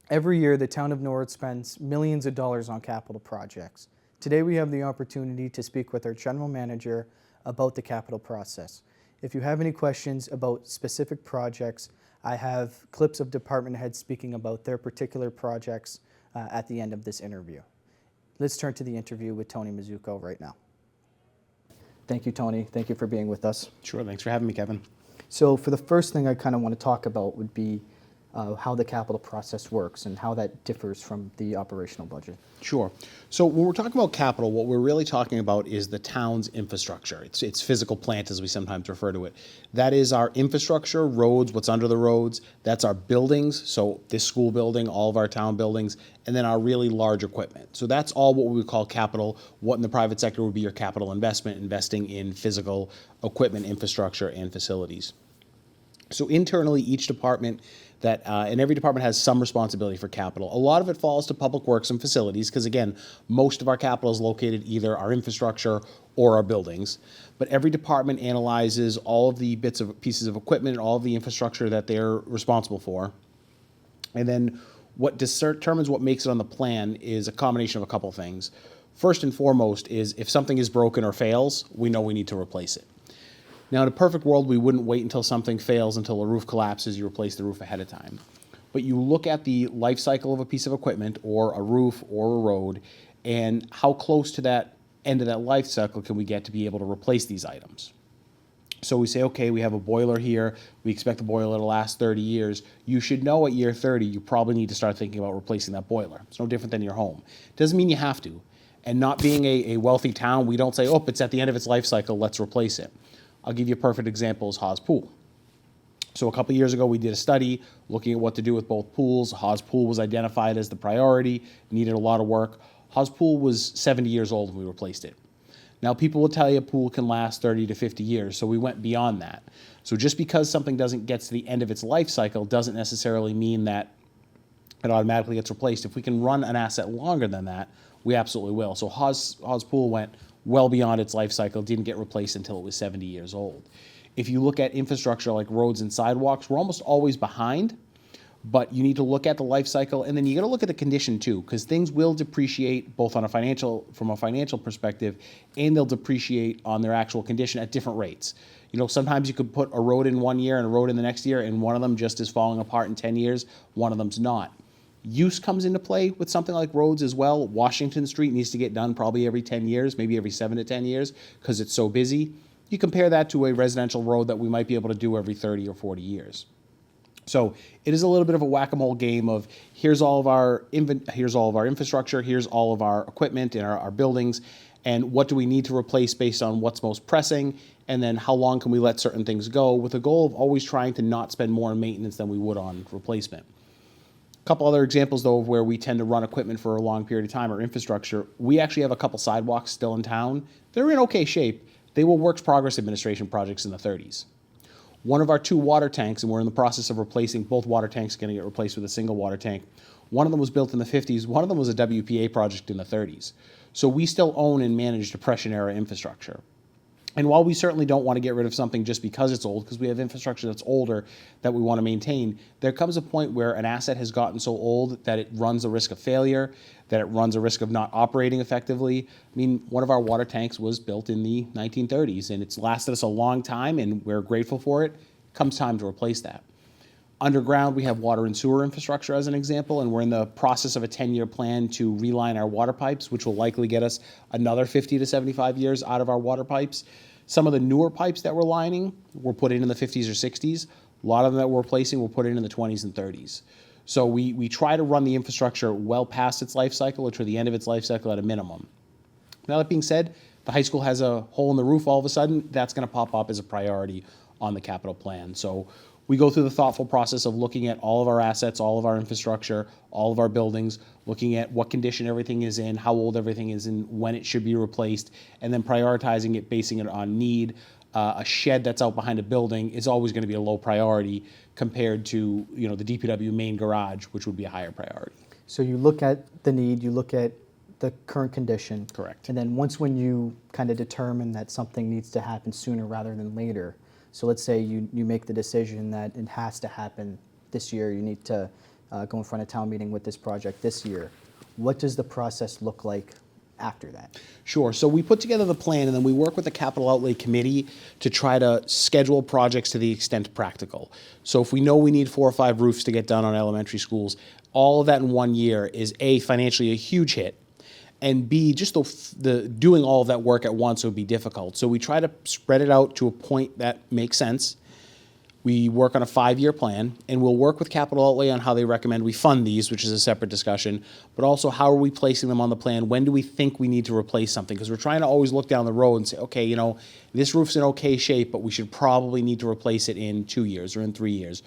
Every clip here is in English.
Every year, the town of Norwood spends millions of dollars on capital projects. Today, we have the opportunity to speak with our general manager about the capital process. If you have any questions about specific projects, I have clips of department heads speaking about their particular projects at the end of this interview. Let's turn to the interview with Tony Mazzucco right now. Thank you, Tony. Thank you for being with us. Sure, thanks for having me, Kevin. So for the first thing I kind of want to talk about would be how the capital process works and how that differs from the operational budget. Sure. So when we're talking about capital, what we're really talking about is the town's infrastructure. It's physical plant, as we sometimes refer to it. That is our infrastructure, roads, what's under the roads. That's our buildings, so this school building, all of our town buildings, and then our really large equipment. So that's all what we would call capital. What in the private sector would be your capital investment, investing in physical equipment, infrastructure, and facilities. So internally, each department and every department has some responsibility for capital. A lot of it falls to public works and facilities because, again, most of our capital is located either our infrastructure or our buildings. But every department analyzes all of the pieces of equipment and all of the infrastructure that they're responsible for. And then what determines what makes it on the plan is a combination of a couple things. First and foremost is if something is broken or fails, we know we need to replace it. Now, in a perfect world, we wouldn't wait until something fails, until a roof collapses, you replace the roof ahead of time. But you look at the life cycle of a piece of equipment or a roof or a road, and how close to that end of that life cycle can we get to be able to replace these items. So we say, okay, we have a boiler here. We expect the boiler to last 30 years. You should know at year 30, you probably need to start thinking about replacing that boiler. It's no different than your home. Doesn't mean you have to. And not being a wealthy town, we don't say, oh, it's at the end of its life cycle, let's replace it. I'll give you a perfect example is Haas Pool. So a couple years ago, we did a study looking at what to do with both pools. Haas Pool was identified as the priority, needed a lot of work. Haas Pool was 70 years old when we replaced it. Now, people will tell you a pool can last 30 to 50 years, so we went beyond that. So just because something doesn't get to the end of its life cycle doesn't necessarily mean that it automatically gets replaced. If we can run an asset longer than that, we absolutely will. So Haas Pool went well beyond its life cycle, didn't get replaced until it was 70 years old. If you look at infrastructure like roads and sidewalks, we're almost always behind, but you need to look at the life cycle, and then you got to look at the condition too, because things will depreciate both from a financial perspective, and they'll depreciate on their actual condition at different rates. You know, sometimes you could put a road in one year and a road in the next year, and one of them just is falling apart in 10 years, one of them's not. Use comes into play with something like roads as well. Washington Street needs to get done probably every 10 years, maybe every 7 to 10 years, because it's so busy. You compare that to a residential road that we might be able to do every 30 or 40 years. So it is a little bit of a whack-a-mole game of here's all of our infrastructure, here's all of our equipment and our buildings, and what do we need to replace based on what's most pressing, and then how long can we let certain things go, with the goal of always trying to not spend more on maintenance than we would on replacement. A couple other examples, though, of where we tend to run equipment for a long period of time or infrastructure. We actually have a couple sidewalks still in town. They're in okay shape. They were Works Progress Administration projects in the 30s. One of our 2 water tanks, and we're in the process of replacing both water tanks, going to get replaced with a single water tank. One of them was built in the 50s. One of them was a WPA project in the 30s. So we still own and manage Depression-era infrastructure. And while we certainly don't want to get rid of something just because it's old, because we have infrastructure that's older that we want to maintain, there comes a point where an asset has gotten so old that it runs a risk of failure, that it runs a risk of not operating effectively. I mean, one of our water tanks was built in the 1930s, and it's lasted us a long time, and we're grateful for it. Comes time to replace that. Underground, we have water and sewer infrastructure as an example, and we're in the process of a 10-year plan to reline our water pipes, which will likely get us another 50 to 75 years out of our water pipes. Some of the newer pipes that we're lining were put in the 50s or 60s. A lot of them that we're replacing were put in the 20s and 30s. So we try to run the infrastructure well past its life cycle, or to the end of its life cycle at a minimum. Now, that being said, the high school has a hole in the roof all of a sudden. That's going to pop up as a priority on the capital plan. So we go through the thoughtful process of looking at all of our assets, all of our infrastructure, all of our buildings, looking at what condition everything is in, how old everything is in, when it should be replaced, and then prioritizing it, basing it on need. A shed that's out behind a building is always going to be a low priority compared to, you know, the DPW main garage, which would be a higher priority. So you look at the need, you look at the current condition. Correct. And then when you kind of determine that something needs to happen sooner rather than later, so let's say you make the decision that it has to happen this year, you need to go in front of town meeting with this project this year, what does the process look like after that? Sure. So we put together the plan, and then we work with the capital outlay committee to try to schedule projects to the extent practical. So if we know we need 4 or 5 roofs to get done on elementary schools, all of that in 1 year is A, financially a huge hit, and B, just the doing all of that work at once would be difficult. So we try to spread it out to a point that makes sense. We work on a 5-year plan, and we'll work with capital outlay on how they recommend we fund these, which is a separate discussion, but also how are we placing them on the plan? When do we think we need to replace something? Because we're trying to always look down the road and say, okay, you know, this roof's in okay shape, but we should probably need to replace it in 2 years or in 3 years.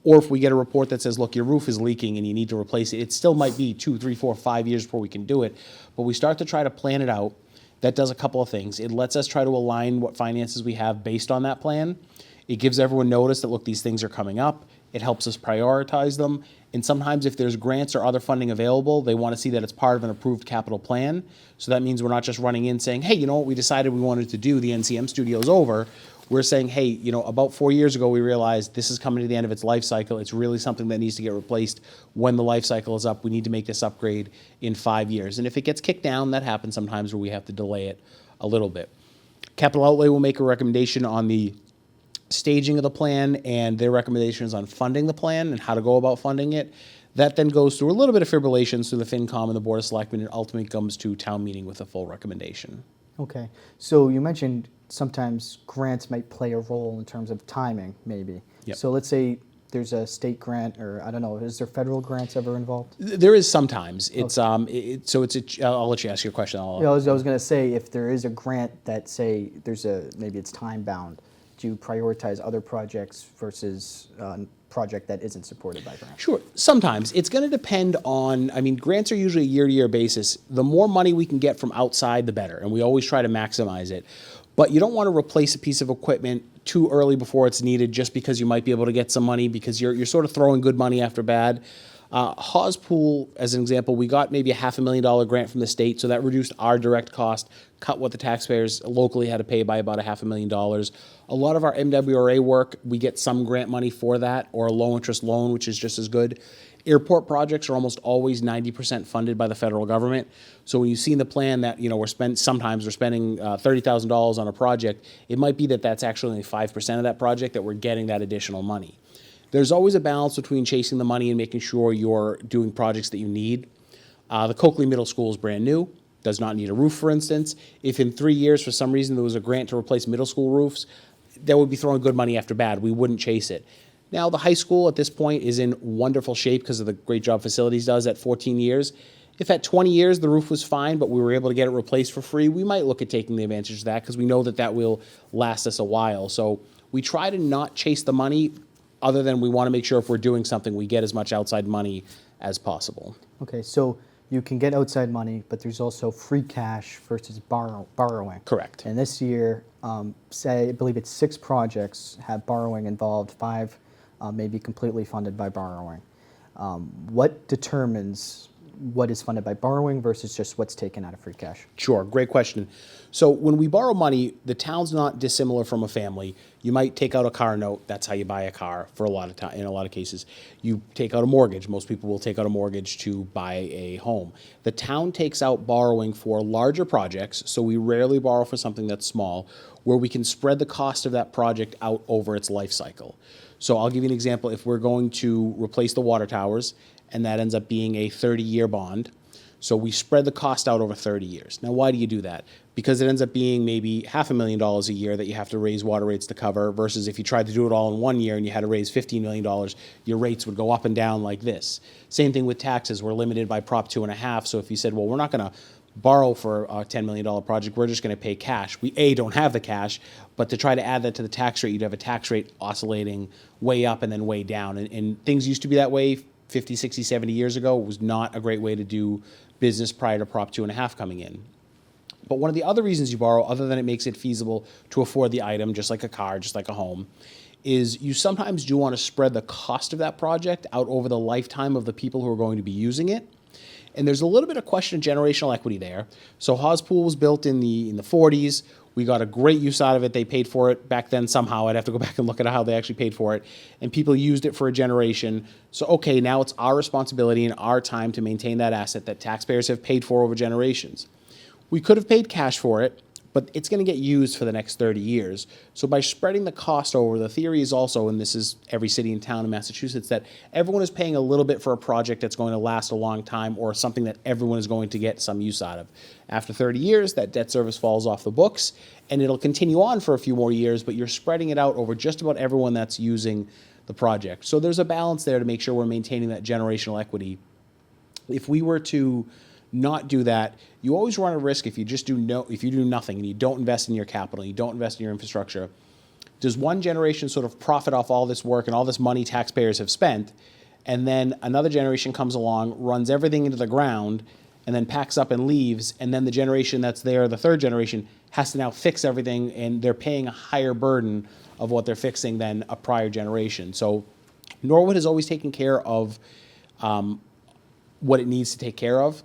Or if we get a report that says, look, your roof is leaking and you need to replace it, it still might be 2, 3, 4, 5 years before we can do it. But we start to try to plan it out. That does a couple of things. It lets us try to align what finances we have based on that plan. It gives everyone notice that, look, these things are coming up. It helps us prioritize them. And sometimes if there's grants or other funding available, they want to see that it's part of an approved capital plan. So that means we're not just running in saying, hey, you know what, we decided we wanted to do, the NCM studio's over. We're saying, hey, you know, about 4 years ago, we realized this is coming to the end of its life cycle. It's really something that needs to get replaced when the life cycle is up. We need to make this upgrade in 5 years. And if it gets kicked down, that happens sometimes where we have to delay it a little bit. Capital outlay will make a recommendation on the staging of the plan and their recommendations on funding the plan and how to go about funding it. That then goes through a little bit of fibrillations through the FinCom and the Board of Selectmen, and ultimately comes to town meeting with a full recommendation. Okay, so you mentioned sometimes grants might play a role in terms of timing, maybe. Yep. So let's say there's a state grant, or I don't know, is there federal grants ever involved? There is sometimes. It's I'll let you ask your question. Yeah, I was going to say, if there is a grant that, say, maybe it's time bound, do you prioritize other projects versus a project that isn't supported by grants? Sure. Sometimes. It's going to depend on, I mean, grants are usually a year-to-year basis. The more money we can get from outside, the better, and we always try to maximize it. But you don't want to replace a piece of equipment too early before it's needed just because you might be able to get some money, because you're sort of throwing good money after bad. Hawes Pool, as an example, we got maybe a $500,000 grant from the state, so that reduced our direct cost, cut what the taxpayers locally had to pay by about $500,000. A lot of our MWRA work, we get some grant money for that, or a low-interest loan, which is just as good. Airport projects are almost always 90% funded by the federal government. So when you see in the plan that, you know, sometimes we're spending $30,000 on a project, it might be that that's actually only 5% of that project that we're getting that additional money. There's always a balance between chasing the money and making sure you're doing projects that you need. The Coakley Middle School is brand new, does not need a roof, for instance. If in 3 years, for some reason, there was a grant to replace middle school roofs, that would be throwing good money after bad. We wouldn't chase it. Now, the high school at this point is in wonderful shape because of the great job facilities does at 14 years. If at 20 years the roof was fine, but we were able to get it replaced for free, we might look at taking the advantage of that because we know that that will last us a while. So we try to not chase the money, other than we want to make sure if we're doing something, we get as much outside money as possible. Okay, so you can get outside money, but there's also free cash versus borrowing. Correct. And this year, I believe it's 6 projects have borrowing involved, 5 may be completely funded by borrowing. What determines what is funded by borrowing versus just what's taken out of free cash? Sure, great question. So when we borrow money, the town's not dissimilar from a family. You might take out a car note. That's how you buy a car for a lot of time. In a lot of cases, you take out a mortgage. Most people will take out a mortgage to buy a home. The town takes out borrowing for larger projects, so we rarely borrow for something that's small, where we can spread the cost of that project out over its life cycle. So I'll give you an example. If we're going to replace the water towers, and that ends up being a 30-year bond, so we spread the cost out over 30 years. Now, why do you do that? Because it ends up being maybe $500,000 a year that you have to raise water rates to cover, versus if you tried to do it all in 1 year and you had to raise $15 million, your rates would go up and down like this. Same thing with taxes. We're limited by Prop 2.5, so if you said, well, we're not going to borrow for a $10 million project, we're just going to pay cash. We, A, don't have the cash, but to try to add that to the tax rate, you'd have a tax rate oscillating way up and then way down. And things used to be that way 50, 60, 70 years ago. It was not a great way to do business prior to Prop 2.5 coming in. But one of the other reasons you borrow, other than it makes it feasible to afford the item, just like a car, just like a home, is you sometimes do want to spread the cost of that project out over the lifetime of the people who are going to be using it. And there's a little bit of question of generational equity there. So Hawes Pool was built in the 40s. We got a great use out of it. They paid for it back then somehow. I'd have to go back and look at how they actually paid for it. And people used it for a generation. So, okay, now it's our responsibility and our time to maintain that asset that taxpayers have paid for over generations. We could have paid cash for it, but it's going to get used for the next 30 years. So by spreading the cost over, the theory is also, and this is every city and town in Massachusetts, that everyone is paying a little bit for a project that's going to last a long time or something that everyone is going to get some use out of. After 30 years, that debt service falls off the books, and it'll continue on for a few more years, but you're spreading it out over just about everyone that's using the project. So there's a balance there to make sure we're maintaining that generational equity. If we were to not do that, you always run a risk if you just do nothing and you don't invest in your capital, you don't invest in your infrastructure. Does one generation sort of profit off all this work and all this money taxpayers have spent, and then another generation comes along, runs everything into the ground, and then packs up and leaves, and then the generation that's there, the third generation, has to now fix everything, and they're paying a higher burden of what they're fixing than a prior generation. So Norwood has always taken care of what it needs to take care of.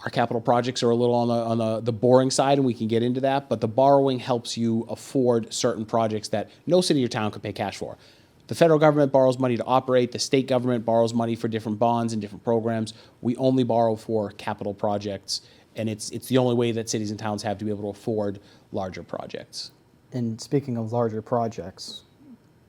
Our capital projects are a little on the boring side, and we can get into that, but the borrowing helps you afford certain projects that no city or town could pay cash for. The federal government borrows money to operate. The state government borrows money for different bonds and different programs. We only borrow for capital projects, and it's the only way that cities and towns have to be able to afford larger projects. And speaking of larger projects,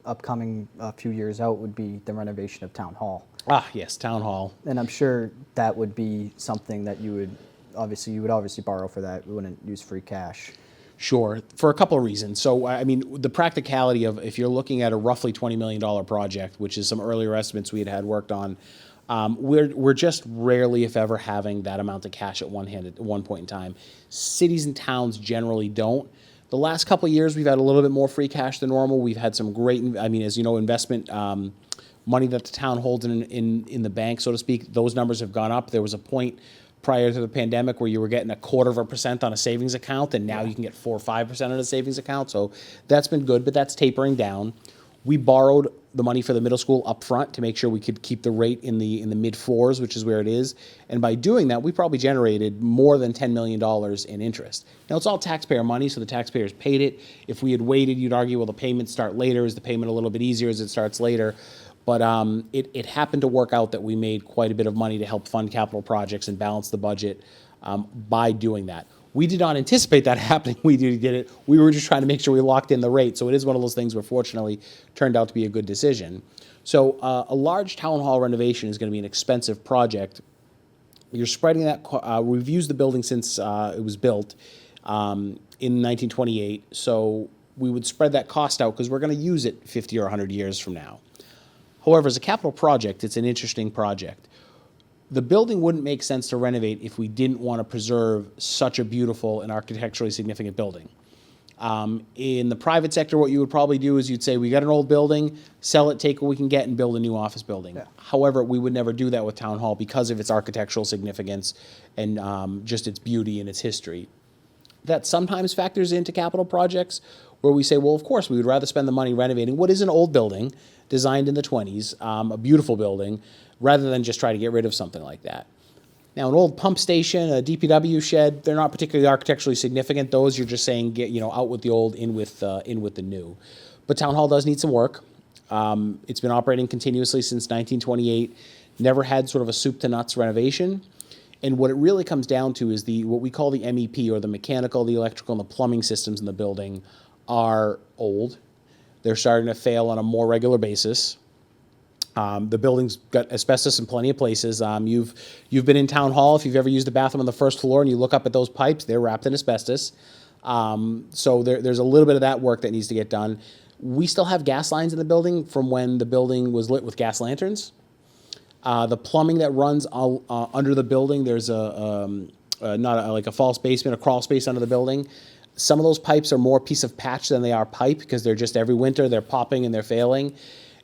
upcoming a few years out would be the renovation of Town Hall. Ah, yes, Town Hall. And I'm sure that would be something that you would obviously borrow for that. You wouldn't use free cash. Sure, for a couple of reasons. So, I mean, the practicality of if you're looking at a roughly $20 million project, which is some earlier estimates we had worked on, we're just rarely, if ever, having that amount of cash at one point in time. Cities and towns generally don't. The last couple of years, we've had a little bit more free cash than normal. We've had some great, as you know, investment money that the town holds in the bank, so to speak. Those numbers have gone up. There was a point prior to the pandemic where you were getting 0.25% on a savings account, and now you can get 4 or 5% on a savings account. So that's been good, but that's tapering down. We borrowed the money for the middle school up front to make sure we could keep the rate in the mid-4s, which is where it is. And by doing that, we probably generated more than $10 million in interest. Now, it's all taxpayer money, so the taxpayers paid it. If we had waited, you'd argue, well, the payments start later. Is the payment a little bit easier as it starts later? But it happened to work out that we made quite a bit of money to help fund capital projects and balance the budget by doing that. We did not anticipate that happening. We did it. We were just trying to make sure we locked in the rate. So it is one of those things where fortunately turned out to be a good decision. So a large town hall renovation is going to be an expensive project. You're spreading that. We've used the building since it was built in 1928. So we would spread that cost out because we're going to use it 50 or 100 years from now. However, as a capital project, it's an interesting project. The building wouldn't make sense to renovate if we didn't want to preserve such a beautiful and architecturally significant building. In the private sector, what you would probably do is you'd say, we got an old building, sell it, take what we can get, and build a new office building. Yeah. However, we would never do that with Town Hall because of its architectural significance and just its beauty and its history. That sometimes factors into capital projects where we say, well, of course, we would rather spend the money renovating what is an old building designed in the 20s, a beautiful building, rather than just try to get rid of something like that. Now, an old pump station, a DPW shed, they're not particularly architecturally significant. Those you're just saying, get out with the old, in with the new. But Town Hall does need some work. It's been operating continuously since 1928. Never had sort of a soup to nuts renovation. And what it really comes down to is what we call the MEP, or the mechanical, the electrical, and the plumbing systems in the building are old. They're starting to fail on a more regular basis. The building's got asbestos in plenty of places. You've been in Town Hall. If you've ever used the bathroom on the first floor and you look up at those pipes, they're wrapped in asbestos. So there's a little bit of that work that needs to get done. We still have gas lines in the building from when the building was lit with gas lanterns. The plumbing that runs under the building, there's like a false basement, a crawl space under the building. Some of those pipes are more piece of patch than they are pipe because they're just every winter they're popping and they're failing.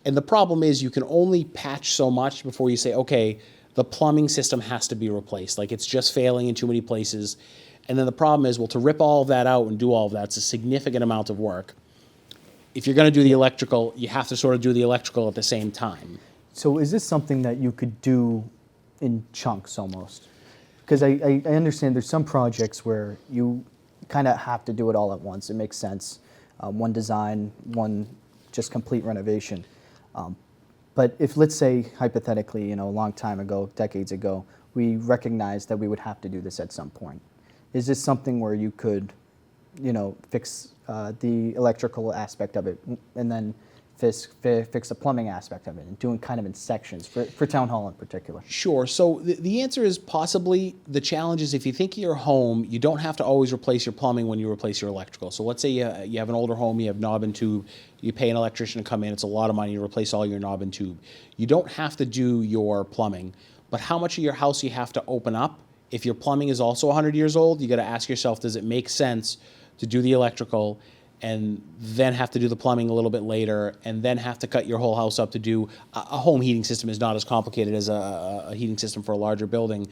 And the problem is you can only patch so much before you say, okay, the plumbing system has to be replaced. Like, it's just failing in too many places. And then the problem is, well, to rip all of that out and do all of that, it's a significant amount of work. If you're going to do the electrical, you have to sort of do the electrical at the same time. So is this something that you could do in chunks almost? Because I understand there's some projects where you kind of have to do it all at once. It makes sense. One design, one just complete renovation. But if, let's say, hypothetically, a long time ago, decades ago, we recognized that we would have to do this at some point, is this something where you could, fix the electrical aspect of it and then fix the plumbing aspect of it, and doing kind of in sections for town hall in particular? Sure. So the answer is possibly. The challenge is if you think of your home, you don't have to always replace your plumbing when you replace your electrical. So let's say you have an older home, you have knob and tube, you pay an electrician to come in, it's a lot of money to replace all your knob and tube. You don't have to do your plumbing, but how much of your house you have to open up? If your plumbing is also 100 years old, you got to ask yourself, does it make sense to do the electrical and then have to do the plumbing a little bit later, and then have to cut your whole house up to do a home heating system is not as complicated as a heating system for a larger building.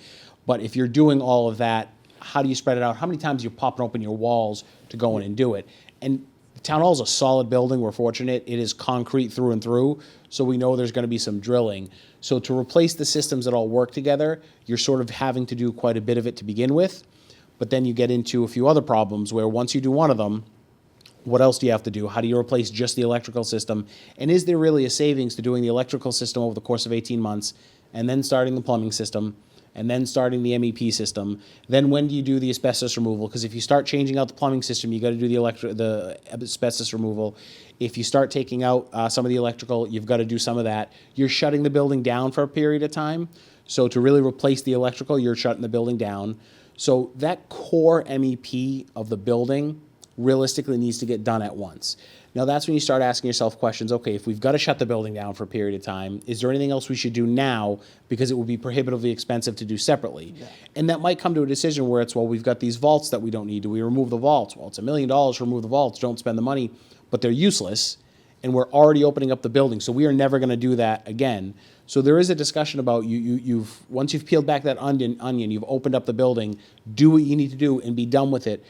But if you're doing all of that, how do you spread it out? How many times are you popping open your walls to go in and do it? And the town hall is a solid building. We're fortunate. It is concrete through and through, so we know there's going to be some drilling. So to replace the systems that all work together, you're sort of having to do quite a bit of it to begin with. But then you get into a few other problems where once you do one of them, what else do you have to do? How do you replace just the electrical system? And is there really a savings to doing the electrical system over the course of 18 months and then starting the plumbing system and then starting the MEP system? Then when do you do the asbestos removal? Because if you start changing out the plumbing system, you got to do the asbestos removal. If you start taking out some of the electrical, you've got to do some of that. You're shutting the building down for a period of time. So to really replace the electrical, you're shutting the building down. So that core MEP of the building realistically needs to get done at once. Now that's when you start asking yourself questions. Okay, if we've got to shut the building down for a period of time, is there anything else we should do now because it would be prohibitively expensive to do separately? Yeah. And that might come to a decision where it's, well, we've got these vaults that we don't need. Do we remove the vaults? Well, it's $1 million to remove the vaults. Don't spend the money, but they're useless, and we're already opening up the building, so we are never going to do that again. So there is a discussion about you've once you've peeled back that onion, you've opened up the building, do what you need to do and be done with it,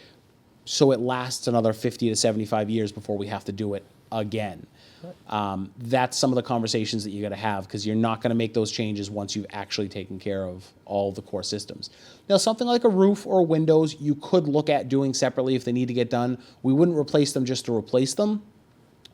so it lasts another 50 to 75 years before we have to do it again. Right. That's some of the conversations that you got to have, because you're not going to make those changes once you've actually taken care of all the core systems. Now, something like a roof or windows, you could look at doing separately if they need to get done. We wouldn't replace them just to replace them.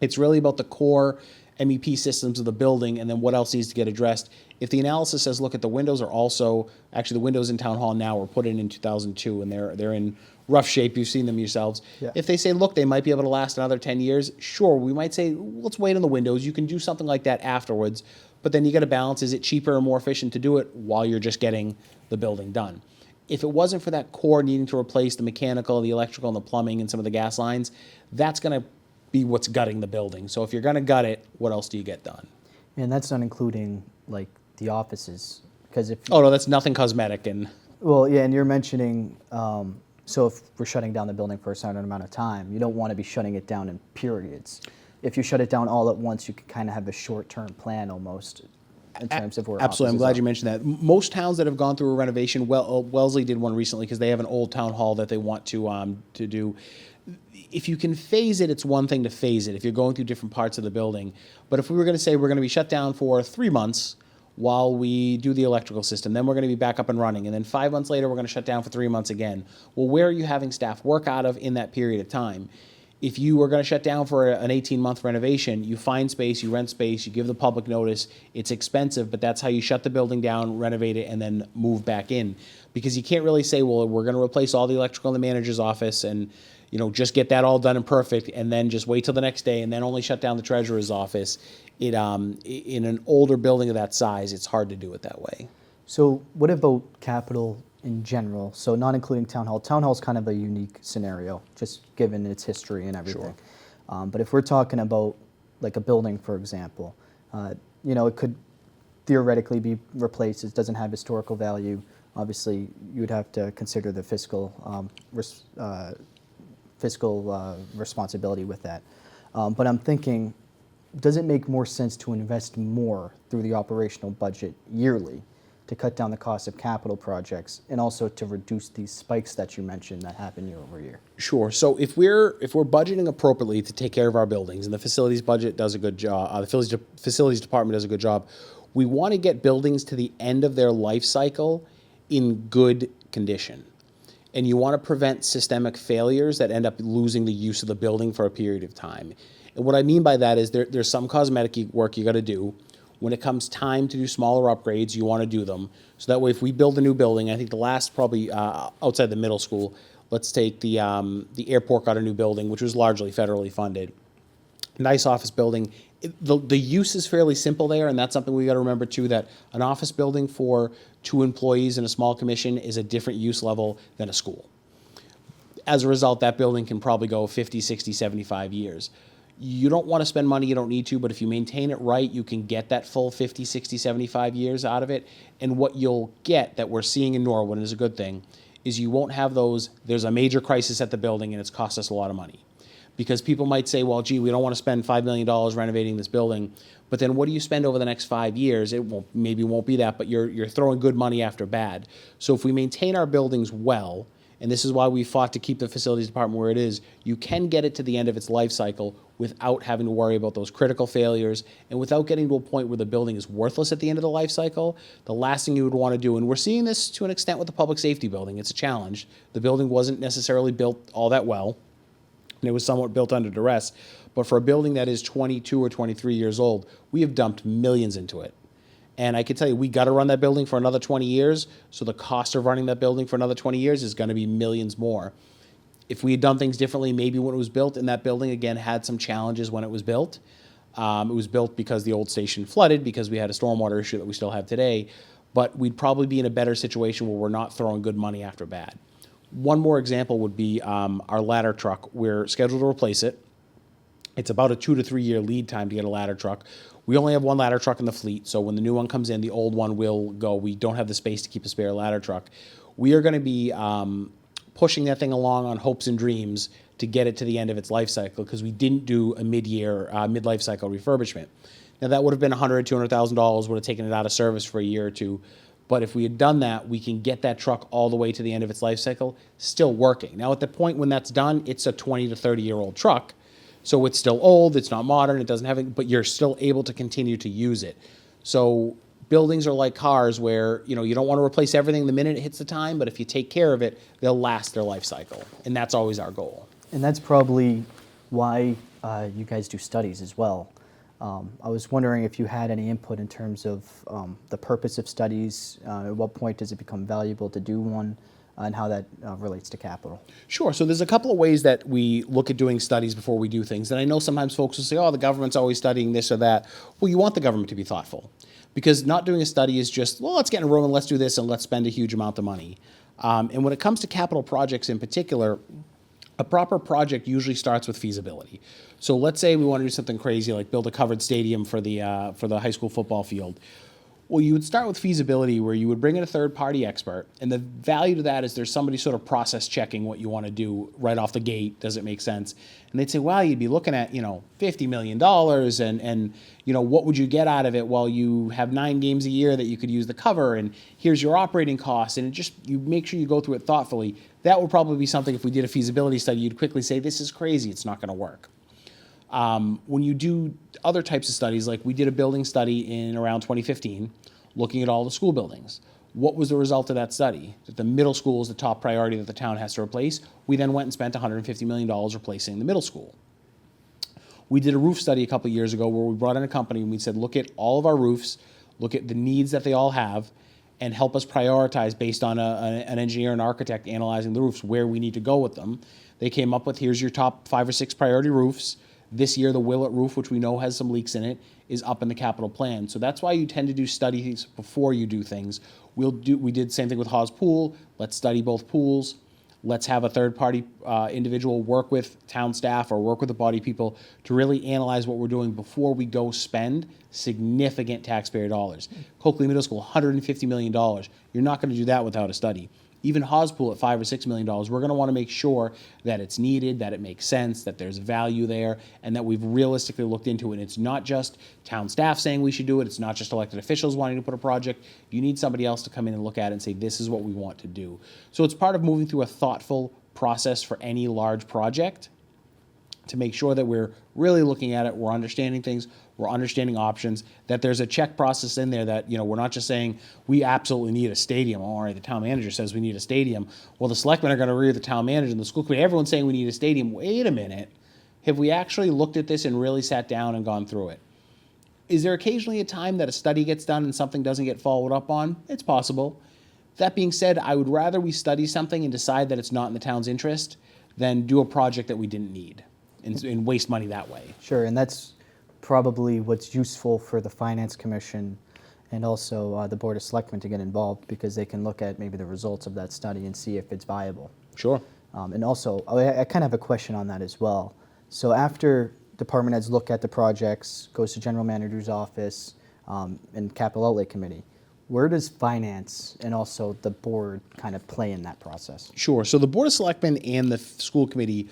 It's really about the core MEP systems of the building and then what else needs to get addressed. If the analysis says, look at the windows are also, actually the windows in Town Hall now were put in 2002 and they're in rough shape. You've seen them yourselves. Yeah. If they say, look, they might be able to last another 10 years, sure, we might say, let's wait on the windows. You can do something like that afterwards, but then you got to balance, is it cheaper or more efficient to do it while you're just getting the building done? If it wasn't for that core needing to replace the mechanical, the electrical, and the plumbing and some of the gas lines, that's going to be what's gutting the building. So if you're going to gut it, what else do you get done? And that's not including like the offices, because if oh no, that's nothing cosmetic. And well, yeah, and you're mentioning so if we're shutting down the building for a certain amount of time, you don't want to be shutting it down in periods. If you shut it down all at once, you can kind of have a short-term plan almost in terms of where absolutely. I'm glad are. You mentioned that. Most towns that have gone through a renovation, Wellesley did one recently because they have an old town hall that they want to do. If you can phase it, it's one thing to phase it if you're going through different parts of the building. But if we were going to say we're going to be shut down for 3 months while we do the electrical system, then we're going to be back up and running, and then 5 months later we're going to shut down for 3 months again. Well, where are you having staff work out of in that period of time? If you were going to shut down for an 18-month renovation, you find space, you rent space, you give the public notice. It's expensive, but that's how you shut the building down, renovate it, and then move back in. Because you can't really say, well, we're going to replace all the electrical in the manager's office and just get that all done and perfect, and then just wait till the next day and then only shut down the treasurer's office. In an older building of that size, it's hard to do it that way. So what about capital in general? So not including town hall. Town hall is kind of a unique scenario, just given its history and everything. Sure. But if we're talking about like a building, for example, it could theoretically be replaced. It doesn't have historical value. Obviously, you would have to consider the fiscal responsibility with that. But I'm thinking, does it make more sense to invest more through the operational budget yearly to cut down the cost of capital projects and also to reduce these spikes that you mentioned that happen year over year? Sure. So if we're budgeting appropriately to take care of our buildings, and the facilities budget does a good job, the facilities department does a good job, We want to get buildings to the end of their life cycle in good condition. And you want to prevent systemic failures that end up losing the use of the building for a period of time. And what I mean by that is there's some cosmetic work you got to do. When it comes time to do smaller upgrades, you want to do them. So that way, if we build a new building, I think the last probably outside the middle school, let's take the airport got a new building, which was largely federally funded. Nice office building. The use is fairly simple there, and that's something we got to remember too, that an office building for 2 employees and a small commission is a different use level than a school. As a result, that building can probably go 50, 60, 75 years. You don't want to spend money you don't need to, but if you maintain it right, you can get that full 50, 60, 75 years out of it. And what you'll get that we're seeing in Norwood, and is a good thing, is you won't have those, there's a major crisis at the building and it's cost us a lot of money. Because people might say, well, gee, we don't want to spend $5 million renovating this building, but then what do you spend over the next 5 years? It maybe won't be that, but you're throwing good money after bad. So if we maintain our buildings well, and this is why we fought to keep the facilities department where it is, you can get it to the end of its life cycle without having to worry about those critical failures and without getting to a point where the building is worthless at the end of the life cycle. The last thing you would want to do, and we're seeing this to an extent with the public safety building, it's a challenge. The building wasn't necessarily built all that well, and it was somewhat built under duress. But for a building that is 22 or 23 years old, we have dumped millions into it. And I can tell you, we got to run that building for another 20 years, so the cost of running that building for another 20 years is going to be millions more. If we had done things differently, maybe when it was built, and that building, again, had some challenges when it was built. It was built because the old station flooded, because we had a stormwater issue that we still have today, but we'd probably be in a better situation where we're not throwing good money after bad. One more example would be our ladder truck. We're scheduled to replace it. It's about a 2 to 3 year lead time to get a ladder truck. We only have one ladder truck in the fleet, so when the new one comes in, the old one will go. We don't have the space to keep a spare ladder truck. We are going to be pushing that thing along on hopes and dreams to get it to the end of its life cycle, because we didn't do a mid-life cycle refurbishment. Now, that would have been $100,000, $200,000, would have taken it out of service for a year or two. But if we had done that, we can get that truck all the way to the end of its life cycle, still working. Now, at the point when that's done, it's a 20 to 30-year-old truck. So it's still old, it's not modern, it doesn't have it, but you're still able to continue to use it. So buildings are like cars where, you don't want to replace everything the minute it hits the time, but if you take care of it, they'll last their life cycle. And that's always our goal. And that's probably why you guys do studies as well. I was wondering if you had any input in terms of the purpose of studies, at what point does it become valuable to do one, and how that relates to capital. Sure. So there's a couple of ways that we look at doing studies before we do things. And I know sometimes folks will say, oh, the government's always studying this or that. Well, you want the government to be thoughtful, because not doing a study is just, well, let's get in a room and let's do this and let's spend a huge amount of money. And when it comes to capital projects in particular, a proper project usually starts with feasibility. So let's say we want to do something crazy like build a covered stadium for the high school football field. Well, you would start with feasibility, where you would bring in a third-party expert, and the value to that is there's somebody sort of process checking what you want to do right off the gate. Does it make sense? And they'd say, well, you'd be looking at, $50 million, and what would you get out of it? Well, you have 9 games a year that you could use the cover, and here's your operating costs, and you make sure you go through it thoughtfully. That would probably be something, if we did a feasibility study, you'd quickly say, this is crazy, it's not going to work. When you do other types of studies, like we did a building study in around 2015, looking at all the school buildings. What was the result of that study? That the middle school is the top priority that the town has to replace. We then went and spent $150 million replacing the middle school. We did a roof study a couple of years ago where we brought in a company and we said, look at all of our roofs, look at the needs that they all have, and help us prioritize based on an engineer and architect analyzing the roofs, where we need to go with them. They came up with, here's your top 5 or 6 priority roofs. This year, the Willett roof, which we know has some leaks in it, is up in the capital plan. So that's why you tend to do studies before you do things. We did the same thing with Hawes Pool. Let's study both pools. Let's have a third-party individual work with town staff or work with the body people to really analyze what we're doing before we go spend significant taxpayer dollars. Coakley Middle School, $150 million. You're not going to do that without a study. Even Hawes Pool at $5 or $6 million, we're going to want to make sure that it's needed, that it makes sense, that there's value there, and that we've realistically looked into it. It's not just town staff saying we should do it. It's not just elected officials wanting to put a project. You need somebody else to come in and look at it and say, this is what we want to do. So it's part of moving through a thoughtful process for any large project. to make sure that we're really looking at it, we're understanding things, we're understanding options, that there's a check process in there that, we're not just saying we absolutely need a stadium. All right, the town manager says we need a stadium. Well, the selectmen are going to agree with the town manager and the school committee. Everyone's saying we need a stadium. Wait a minute. Have we actually looked at this and really sat down and gone through it? Is there occasionally a time that a study gets done and something doesn't get followed up on? It's possible. That being said, I would rather we study something and decide that it's not in the town's interest than do a project that we didn't need and waste money that way. Sure, and that's probably what's useful for the Finance Commission and also the Board of Selectmen to get involved, because they can look at maybe the results of that study and see if it's viable. Sure. And also, I kind of have a question on that as well. So after department heads look at the projects, goes to general manager's office and capital outlay committee, where does finance and also the board kind of play in that process? Sure. So the Board of Selectmen and the school committee,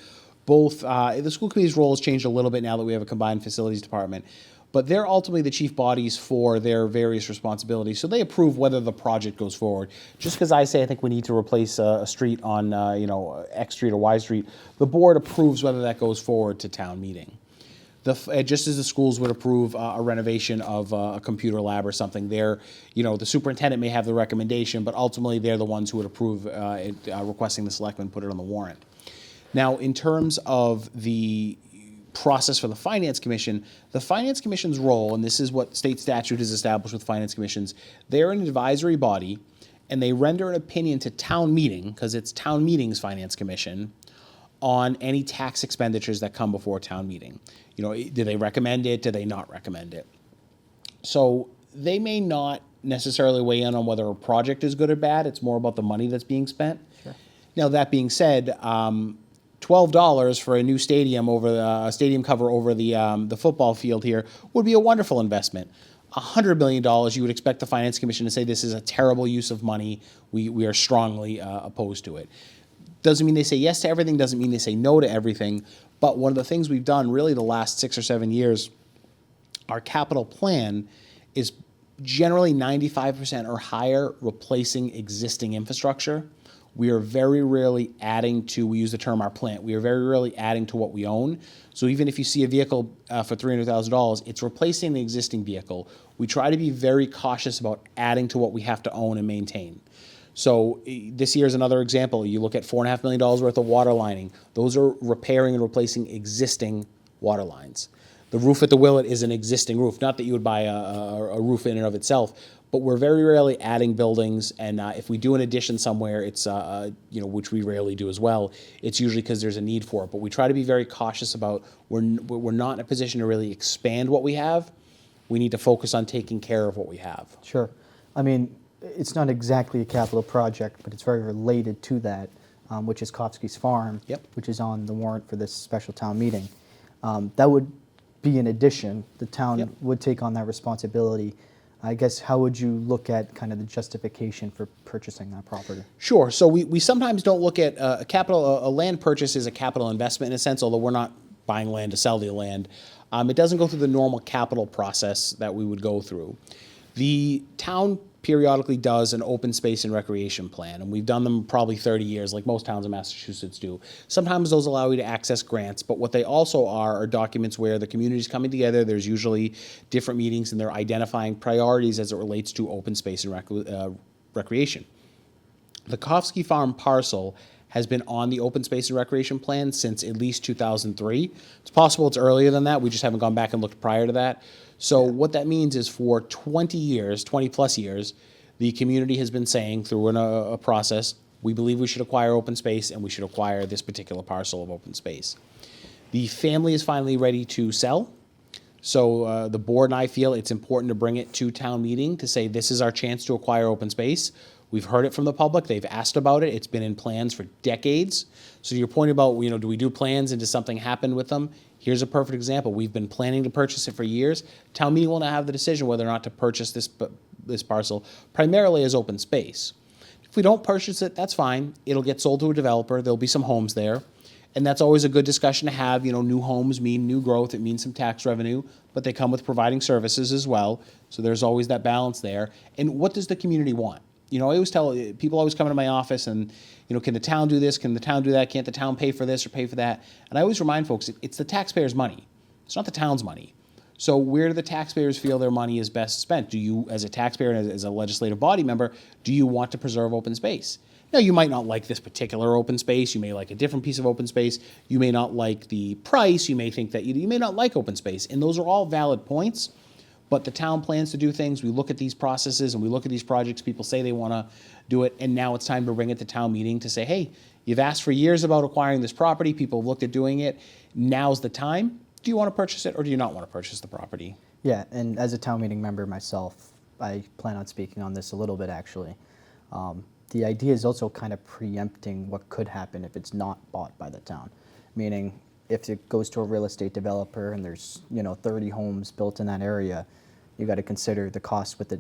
both, the school committee's role has changed a little bit now that we have a combined facilities department, but they're ultimately the chief bodies for their various responsibilities. So they approve whether the project goes forward. Just because I say I think we need to replace a street on, X Street or Y Street, the board approves whether that goes forward to town meeting. Just as the schools would approve a renovation of a computer lab or something, the superintendent may have the recommendation, but ultimately they're the ones who would approve requesting the selectmen put it on the warrant. Now, in terms of the process for the Finance Commission, the Finance Commission's role, and this is what state statute has established with Finance Commissions, they're an advisory body, and they render an opinion to town meeting, because it's town meeting's Finance Commission, on any tax expenditures that come before town meeting. Do they recommend it? Do they not recommend it? So they may not necessarily weigh in on whether a project is good or bad. It's more about the money that's being spent. Sure. Now, that being said, $12 for a new stadium stadium cover over the football field here would be a wonderful investment. $100 million, you would expect the Finance Commission to say this is a terrible use of money. We are strongly opposed to it. Doesn't mean they say yes to everything, doesn't mean they say no to everything, but one of the things we've done really the last 6 or 7 years, our capital plan is generally 95% or higher replacing existing infrastructure. We are very rarely adding to, we use the term our plant, we are very rarely adding to what we own. So even if you see a vehicle for $300,000, it's replacing the existing vehicle. We try to be very cautious about adding to what we have to own and maintain. So this year is another example. You look at $4.5 million worth of water lining. Those are repairing and replacing existing water lines. The roof at the Willett is an existing roof. Not that you would buy a roof in and of itself, but we're very rarely adding buildings. And if we do an addition somewhere, it's which we rarely do as well. It's usually because there's a need for it. But we try to be very cautious about we're not in a position to really expand what we have. We need to focus on taking care of what we have. Sure. I mean, it's not exactly a capital project, but it's very related to that, which is Kofsky's Farm, Yep. which is on the warrant for this special town meeting. That would be an addition. The town Yep. would take on that responsibility. I guess, how would you look at kind of the justification for purchasing that property? Sure. So we sometimes don't look at a land purchase is a capital investment in a sense, although we're not buying land to sell the land. It doesn't go through the normal capital process that we would go through. The town periodically does an open space and recreation plan, and we've done them probably 30 years, like most towns in Massachusetts do. Sometimes those allow you to access grants, but what they also are documents where the community's coming together. There's usually different meetings, and they're identifying priorities as it relates to open space and recreation. The Kofsky Farm parcel has been on the open space and recreation plan since at least 2003. It's possible it's earlier than that. We just haven't gone back and looked prior to that. So what that means is for 20 plus years, the community has been saying through a process, we believe we should acquire open space and we should acquire this particular parcel of open space. The family is finally ready to sell. So the board and I feel it's important to bring it to town meeting to say this is our chance to acquire open space. We've heard it from the public. They've asked about it. It's been in plans for decades. So your point about, do we do plans and does something happen with them? Here's a perfect example. We've been planning to purchase it for years. Town meeting will now have the decision whether or not to purchase this parcel, primarily as open space. If we don't purchase it, that's fine. It'll get sold to a developer. There'll be some homes there. And that's always a good discussion to have. New homes mean new growth. It means some tax revenue, but they come with providing services as well. So there's always that balance there. And what does the community want? I always tell people always come into my office and, can the town do this? Can the town do that? Can't the town pay for this or pay for that? And I always remind folks, it's the taxpayers' money. It's not the town's money. So where do the taxpayers feel their money is best spent? Do you, as a taxpayer and as a legislative body member, do you want to preserve open space? Now, you might not like this particular open space. You may like a different piece of open space. You may not like the price. You may think that you may not like open space. And those are all valid points. But the town plans to do things. We look at these processes and we look at these projects. People say they want to do it. And now it's time to bring it to town meeting to say, hey, you've asked for years about acquiring this property. People have looked at doing it. Now's the time. Do you want to purchase it or do you not want to purchase the property? Yeah, and as a town meeting member myself, I plan on speaking on this a little bit actually. The idea is also kind of preempting what could happen if it's not bought by the town. Meaning, if it goes to a real estate developer and there's 30 homes built in that area, you got to consider the cost with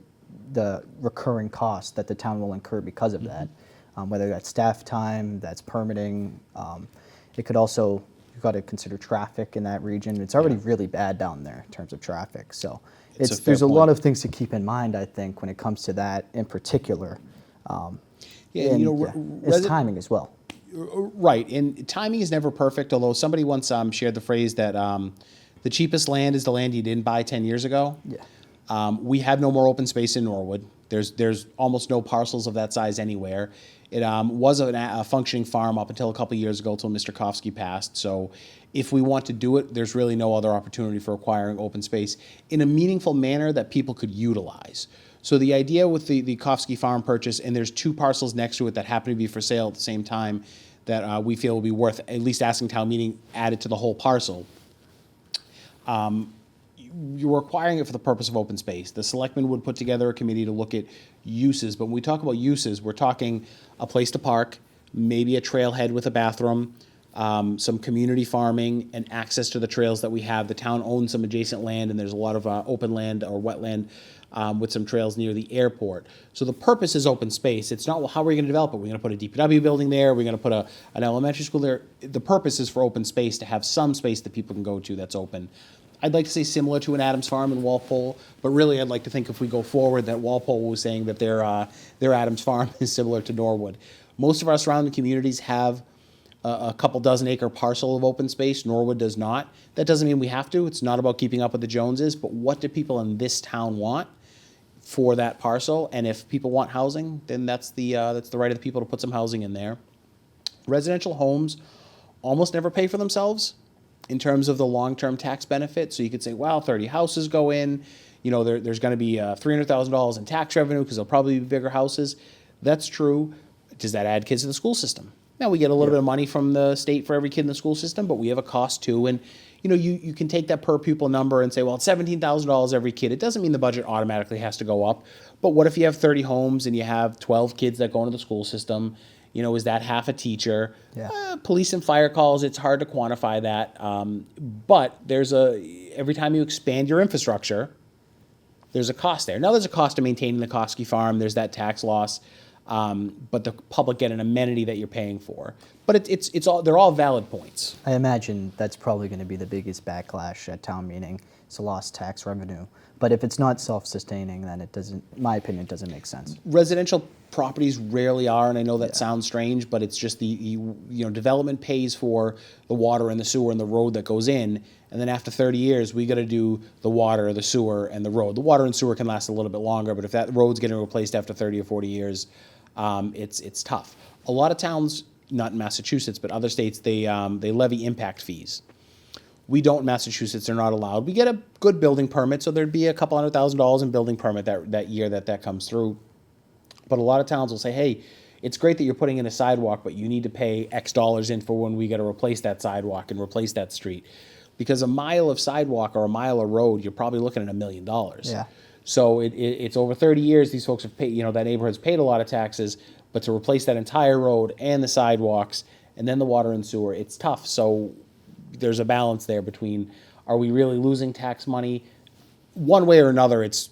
the recurring cost that the town will incur because of that. Whether that's staff time, that's permitting. It could also, you've got to consider traffic in that region. It's already really bad down there in terms of traffic. So there's a lot of things to keep in mind, I think, when it comes to that in particular. It's timing as well. Right, and timing is never perfect, although somebody once shared the phrase that the cheapest land is the land you didn't buy 10 years ago. Yeah. We have no more open space in Norwood. There's almost no parcels of that size anywhere. It was a functioning farm up until a couple years ago, until Mr. Kofsky passed. So if we want to do it, there's really no other opportunity for acquiring open space in a meaningful manner that people could utilize. So the idea with the Kofsky farm purchase, and there's 2 parcels next to it that happen to be for sale at the same time, that we feel will be worth at least asking town meeting added to the whole parcel. You're acquiring it for the purpose of open space. The selectmen would put together a committee to look at uses, but when we talk about uses, we're talking a place to park, maybe a trailhead with a bathroom, some community farming, and access to the trails that we have. The town owns some adjacent land, and there's a lot of open land or wetland with some trails near the airport. So the purpose is open space. It's not, well, how are we going to develop it? We're going to put a DPW building there. We're going to put an elementary school there. The purpose is for open space, to have some space that people can go to that's open. I'd like to say similar to an Adams Farm in Walpole, but really I'd like to think if we go forward that Walpole was saying that their Adams Farm is similar to Norwood. Most of our surrounding communities have a couple dozen acre parcel of open space. Norwood does not. That doesn't mean we have to. It's not about keeping up with the Joneses, but what do people in this town want for that parcel? And if people want housing, then that's the right of the people to put some housing in there. Residential homes almost never pay for themselves in terms of the long-term tax benefit. So you could say, wow, 30 houses go in, there's going to be $300,000 in tax revenue because they'll probably be bigger houses. That's true. Does that add kids to the school system? Now, we get a little bit of money from the state for every kid in the school system, but we have a cost too. And, you can take that per pupil number and say, well, it's $17,000 every kid. It doesn't mean the budget automatically has to go up. But what if you have 30 homes and you have 12 kids that go into the school system? Is that half a teacher? Yeah. Police and fire calls, it's hard to quantify that. But every time you expand your infrastructure, there's a cost there. Now there's a cost to maintaining the Kofsky farm. There's that tax loss. But the public get an amenity that you're paying for. But they're all valid points. I imagine that's probably going to be the biggest backlash at town meeting. It's a lost tax revenue. But if it's not self-sustaining, then it doesn't, in my opinion, it doesn't make sense. Residential properties rarely are, and I know that sounds strange, but it's just development pays for the water and the sewer and the road that goes in, and then after 30 years, we got to do the water, the sewer, and the road. The water and sewer can last a little bit longer, but if that road's getting replaced after 30 or 40 years, it's tough. A lot of towns, not in Massachusetts, but other states, they levy impact fees. We don't in Massachusetts. They're not allowed. We get a good building permit, so there'd be a couple $100,000 in building permit that year that comes through. But a lot of towns will say, hey, it's great that you're putting in a sidewalk, but you need to pay X dollars in for when we got to replace that sidewalk and replace that street. Because a mile of sidewalk or a mile of road, you're probably looking at $1 million. Yeah. So it's over 30 years, these folks have paid, that neighborhood's paid a lot of taxes, but to replace that entire road and the sidewalks and then the water and sewer, it's tough. So there's a balance there between, are we really losing tax money? One way or another, it's,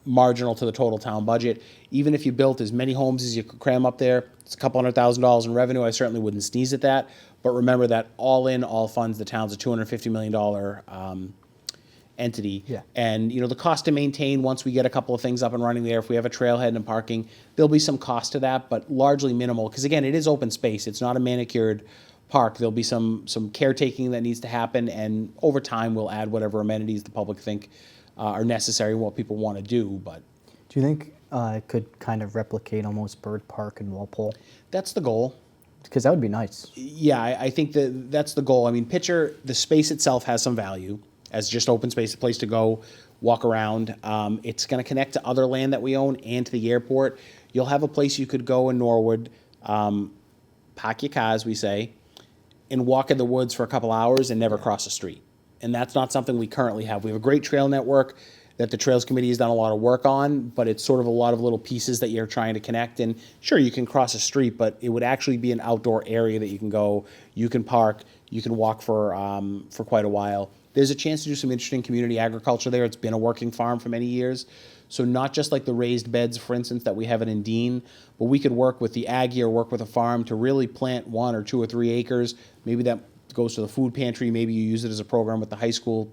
marginal to the total town budget. Even if you built as many homes as you could cram up there, it's a couple $100,000 in revenue. I certainly wouldn't sneeze at that. But remember that all in, all funds, the town's a $250 million entity. Yeah. And, the cost to maintain once we get a couple of things up and running there, if we have a trailhead and parking, there'll be some cost to that, but largely minimal. Because again, it is open space. It's not a manicured park. There'll be some caretaking that needs to happen, and over time we'll add whatever amenities the public think are necessary and what people want to do. But Do you think it could kind of replicate almost Bird Park in Walpole? that's the goal. Because that would be nice. Yeah, I think that's the goal. I mean, picture the space itself has some value as just open space, a place to go, walk around. It's going to connect to other land that we own and to the airport. You'll have a place you could go in Norwood, park your cars, we say, and walk in the woods for a couple hours and never cross the street. And that's not something we currently have. We have a great trail network that the Trails Committee has done a lot of work on, but it's sort of a lot of little pieces that you're trying to connect. And sure, you can cross a street, but it would actually be an outdoor area that you can go, you can park, you can walk for quite a while. There's a chance to do some interesting community agriculture there. It's been a working farm for many years. So not just like the raised beds, for instance, that we have in Dean, but we could work with the Aggie or work with a farm to really plant 1 or 2 or 3 acres. Maybe that goes to the food pantry. Maybe you use it as a program with the high school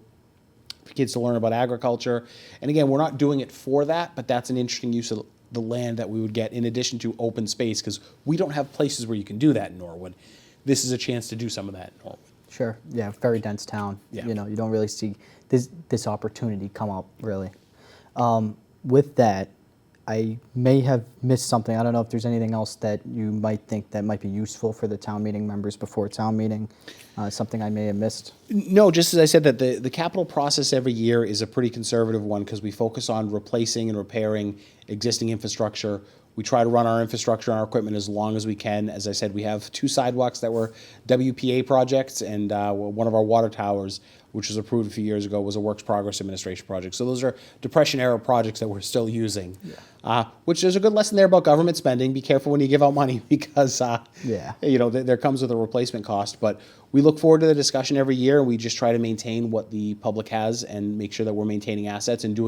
for kids to learn about agriculture. And again, we're not doing it for that, but that's an interesting use of the land that we would get in addition to open space, because we don't have places where you can do that in Norwood. This is a chance to do some of that in Norwood. Sure. Yeah, very dense town. Yeah. You don't really see this opportunity come up, really. With that, I may have missed something. I don't know if there's anything else that you might think that might be useful for the town meeting members before town meeting, something I may have missed. No, just as I said, that the capital process every year is a pretty conservative one because we focus on replacing and repairing existing infrastructure. We try to run our infrastructure and our equipment as long as we can. As I said, we have 2 sidewalks that were WPA projects, and one of our water towers, which was approved a few years ago, was a Works Progress Administration project. So those are Depression-era projects that we're still using, which there's a good lesson there about government spending. Be careful when you give out money because, there comes with a replacement cost. But we look forward to the discussion every year, and we just try to maintain what the public has and make sure that we're maintaining assets and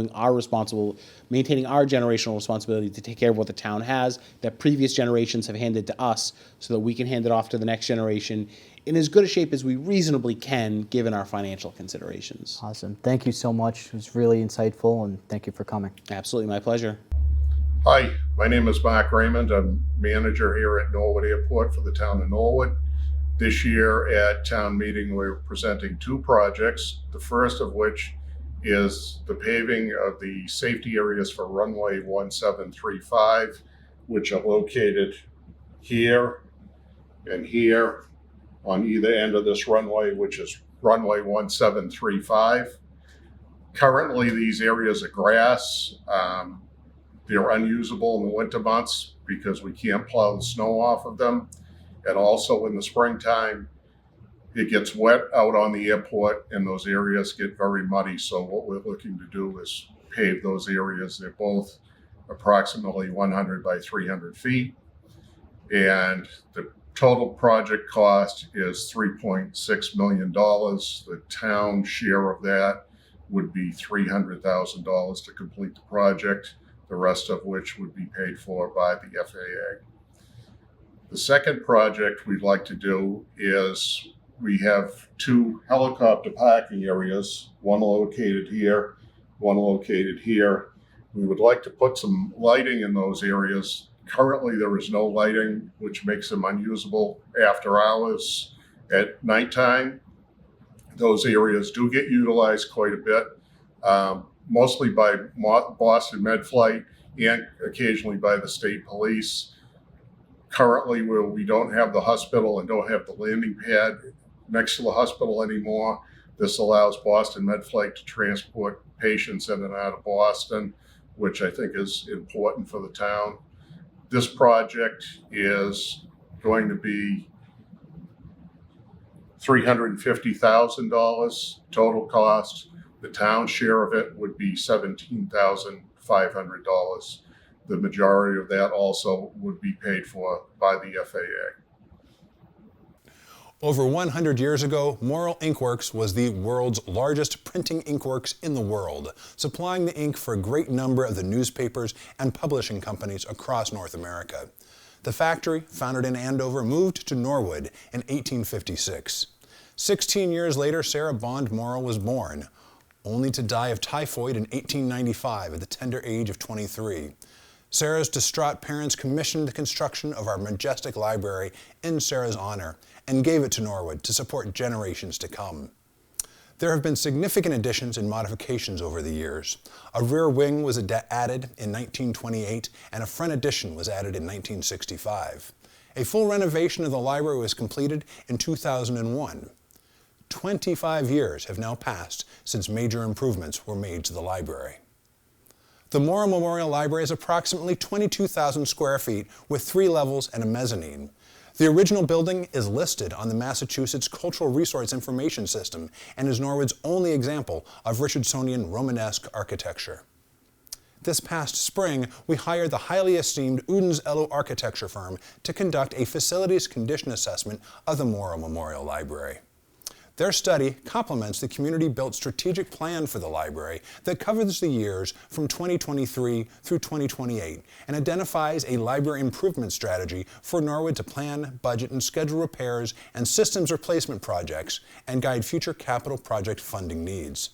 maintaining our generational responsibility to take care of what the town has that previous generations have handed to us so that we can hand it off to the next generation in as good a shape as we reasonably can given our financial considerations. Awesome. Thank you so much. It was really insightful, and thank you for coming. Absolutely, my pleasure. Hi, my name is Mark Raymond. I'm manager here at Norwood Airport for the town of Norwood. This year at town meeting, we're presenting 2 projects, the first of which is the paving of the safety areas for runway 1735, which are located here and here on either end of this runway, which is runway 1735. Currently, these areas are grass. They're unusable in the winter months because we can't plow the snow off of them. And also in the springtime, it gets wet out on the airport and those areas get very muddy. So what we're looking to do is pave those areas. They're both approximately 100 by 300 feet. And the total project cost is $3.6 million. The town share of that would be $300,000 to complete the project, the rest of which would be paid for by the FAA. The second project we'd like to do is we have 2 helicopter parking areas, one located here, one located here. We would like to put some lighting in those areas. Currently, there is no lighting, which makes them unusable after hours at nighttime. Those areas do get utilized quite a bit, mostly by Boston Med Flight and occasionally by the state police. Currently, where we don't have the hospital and don't have the landing pad next to the hospital anymore, this allows Boston Med Flight to transport patients in and out of Boston, which I think is important for the town. This project is going to be $350,000 total cost. The town share of it would be $17,500. The majority of that also would be paid for by the FAA. Over 100 years ago, Morrill Ink Works was the world's largest printing inkworks in the world, supplying the ink for a great number of the newspapers and publishing companies across North America. The factory, founded in Andover, moved to Norwood in 1856. 16 years later, Sarah Bond Morrill was born. only to die of typhoid in 1895 at the tender age of 23. Sarah's distraught parents commissioned the construction of our majestic library in Sarah's honor and gave it to Norwood to support generations to come. There have been significant additions and modifications over the years. A rear wing was added in 1928 and a front addition was added in 1965. A full renovation of the library was completed in 2001. 25 years have now passed since major improvements were made to the library. The Morrill Memorial Library is approximately 22,000 square feet with 3 levels and a mezzanine. The original building is listed on the Massachusetts Cultural Resource Information System and is Norwood's only example of Richardsonian Romanesque architecture. This past spring, we hired the highly esteemed Udenzello architecture firm to conduct a facilities condition assessment of the Morrill Memorial Library. Their study complements the community-built strategic plan for the library that covers the years from 2023 through 2028 and identifies a library improvement strategy for Norwood to plan, budget, and schedule repairs and systems replacement projects and guide future capital project funding needs.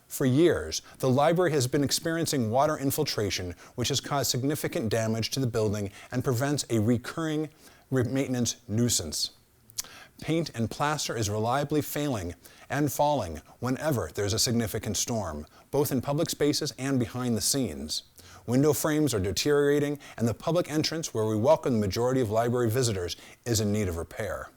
For years, the library has been experiencing water infiltration, which has caused significant damage to the building and prevents a recurring maintenance nuisance. Paint and plaster is reliably failing and falling whenever there's a significant storm, both in public spaces and behind the scenes. Window frames are deteriorating, and the public entrance, where we welcome the majority of library visitors, is in need of repair.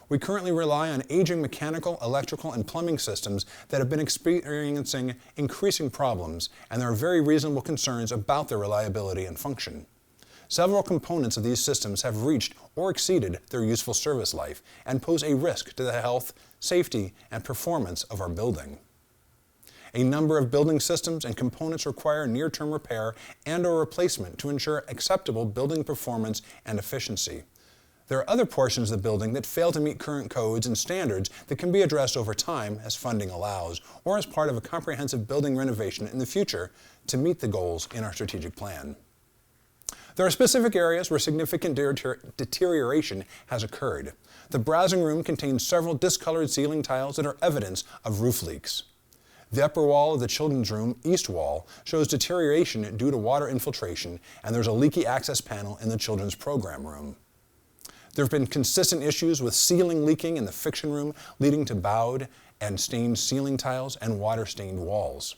We currently rely on aging mechanical, electrical, and plumbing systems that have been experiencing increasing problems, and there are very reasonable concerns about their reliability and function. Several components of these systems have reached or exceeded their useful service life and pose a risk to the health, safety, and performance of our building. A number of building systems and components require near-term repair and/or replacement to ensure acceptable building performance and efficiency. There are other portions of the building that fail to meet current codes and standards that can be addressed over time as funding allows, or as part of a comprehensive building renovation in the future to meet the goals in our strategic plan. There are specific areas where significant deterioration has occurred. The browsing room contains several discolored ceiling tiles that are evidence of roof leaks. The upper wall of the children's room, east wall, shows deterioration due to water infiltration, and there's a leaky access panel in the children's program room. There have been consistent issues with ceiling leaking in the fiction room, leading to bowed and stained ceiling tiles and water-stained walls.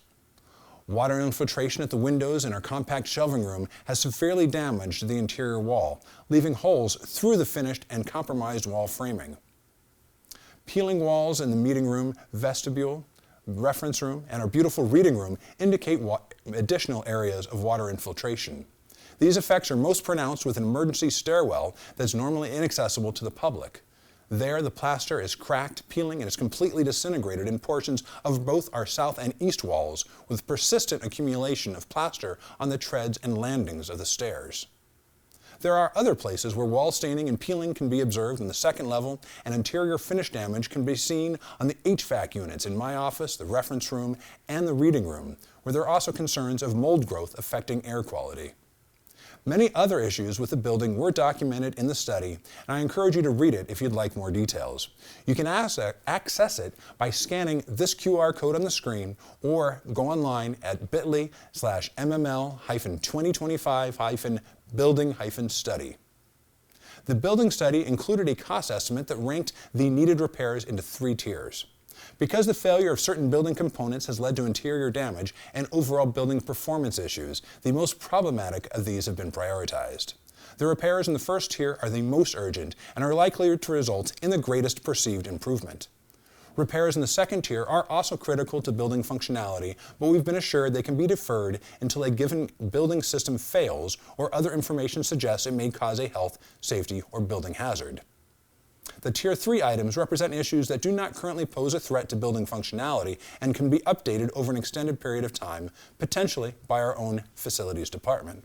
Water infiltration at the windows in our compact shelving room has severely damaged the interior wall, leaving holes through the finished and compromised wall framing. Peeling walls in the meeting room, vestibule, reference room, and our beautiful reading room indicate additional areas of water infiltration. These effects are most pronounced with an emergency stairwell that's normally inaccessible to the public. There, the plaster is cracked, peeling, and is completely disintegrated in portions of both our south and east walls, with persistent accumulation of plaster on the treads and landings of the stairs. There are other places where wall staining and peeling can be observed in the second level, and interior finish damage can be seen on the HVAC units in my office, the reference room, and the reading room, where there are also concerns of mold growth affecting air quality. Many other issues with the building were documented in the study, and I encourage you to read it if you'd like more details. You can access it by scanning this QR code on the screen or go online at bit.ly/MML-2025-building-study. The building study included a cost estimate that ranked the needed repairs into 3 tiers. Because the failure of certain building components has led to interior damage and overall building performance issues, the most problematic of these have been prioritized. The repairs in the first tier are the most urgent and are likely to result in the greatest perceived improvement. Repairs in the second tier are also critical to building functionality, but we've been assured they can be deferred until a given building system fails or other information suggests it may cause a health, safety, or building hazard. The Tier 3 items represent issues that do not currently pose a threat to building functionality and can be updated over an extended period of time, potentially by our own facilities department.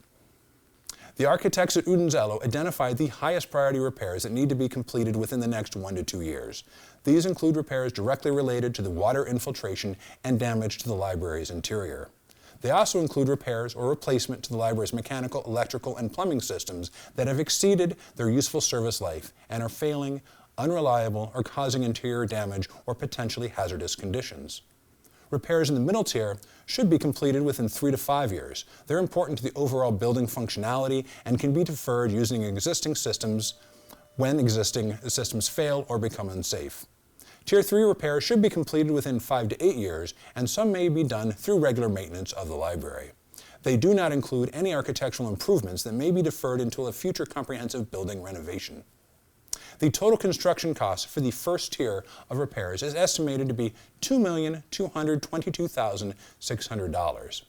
The architects at Udenzello identified the highest priority repairs that need to be completed within the next 1 to 2 years. These include repairs directly related to the water infiltration and damage to the library's interior. They also include repairs or replacement to the library's mechanical, electrical, and plumbing systems that have exceeded their useful service life and are failing, unreliable, or causing interior damage or potentially hazardous conditions. Repairs in the middle tier should be completed within 3 to 5 years. They're important to the overall building functionality and can be deferred using existing systems when existing systems fail or become unsafe. Tier 3 repairs should be completed within 5 to 8 years, and some may be done through regular maintenance of the library. They do not include any architectural improvements that may be deferred until a future comprehensive building renovation. The total construction cost for the first tier of repairs is estimated to be $2,222,600.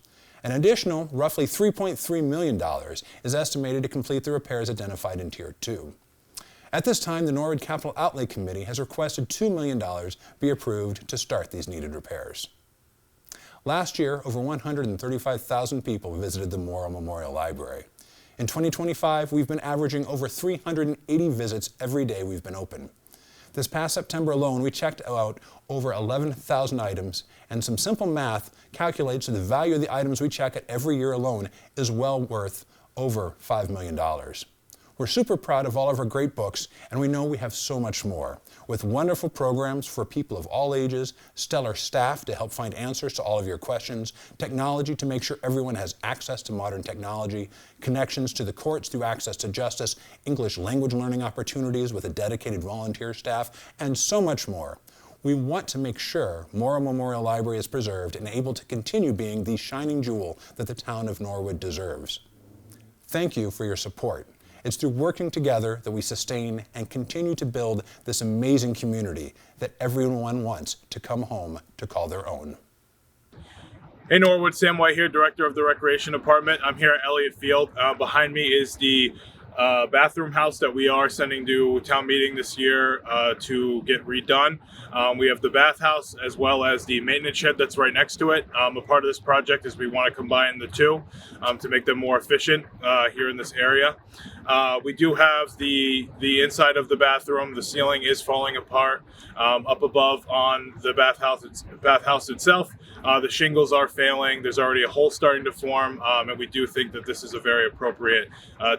An additional roughly $3.3 million is estimated to complete the repairs identified in Tier 2. At this time, the Norwood Capital Outlay Committee has requested $2 million be approved to start these needed repairs. Last year, over 135,000 people visited the Morrill Memorial Library. In 2025, we've been averaging over 380 visits every day we've been open. This past September alone, we checked out over 11,000 items, and some simple math calculates that the value of the items we check at every year alone is well worth over $5 million. We're super proud of all of our great books, and we know we have so much more. With wonderful programs for people of all ages, stellar staff to help find answers to all of your questions, technology to make sure everyone has access to modern technology, connections to the courts through access to justice, English language learning opportunities with a dedicated volunteer staff, and so much more. We want to make sure Morrill Memorial Library is preserved and able to continue being the shining jewel that the town of Norwood deserves. Thank you for your support. It's through working together that we sustain and continue to build this amazing community that everyone wants to come home to call their own. Hey Norwood, Sam White here, Director of the Recreation Department. I'm here at Elliott Field. Behind me is the bathroom house that we are sending to town meeting this year to get redone. We have the bathhouse as well as the maintenance shed that's right next to it. A part of this project is we want to combine the two to make them more efficient here in this area. We do have the inside of the bathroom. The ceiling is falling apart up above on the bathhouse itself. The shingles are failing. There's already a hole starting to form, and we do think that this is a very appropriate